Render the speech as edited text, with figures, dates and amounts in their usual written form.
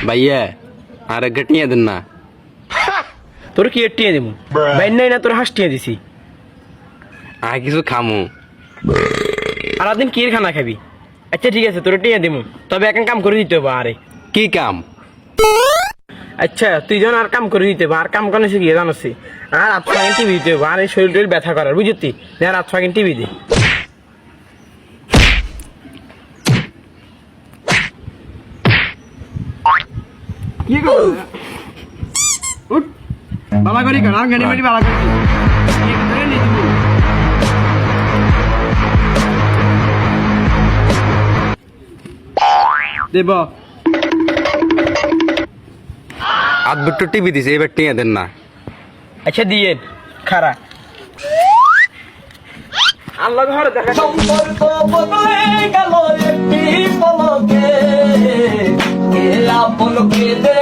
ভাইয়া আর গটিয়ে দেন না। তোর কি এটিয়ে দিমু বাইন নাই না তোর হাসটিয়ে দিছি। আর কিছু খামু। সারাদিন কি খানা খাবি? আচ্ছা ঠিক আছে তোর টিয়ে দিমু, তবে এখন কাম করে দিতে হবে। আরে কি কাম? আচ্ছা তুই যখন আর কাম করে দিতে হবে, আর কাম করে শিখিয়ে জানাচ্ছি। আর রাত ফাঁকিন টিভি দিতে হবে, আর এই শরীর টরীর ব্যথা করার বুঝতি না। রাত ফাঁকিন টিভি দে। কি করবো বাবা করি কেন গাড়ি মাটি বাবা করি দেব। আধ টিভি দিছে, এবার টিয়া দেন না। আচ্ছা দিয়ে খারা আল্লাহ ঘরে দেখা সম্পর্ক বদলে গেল একটি পলকে, কে আপন কে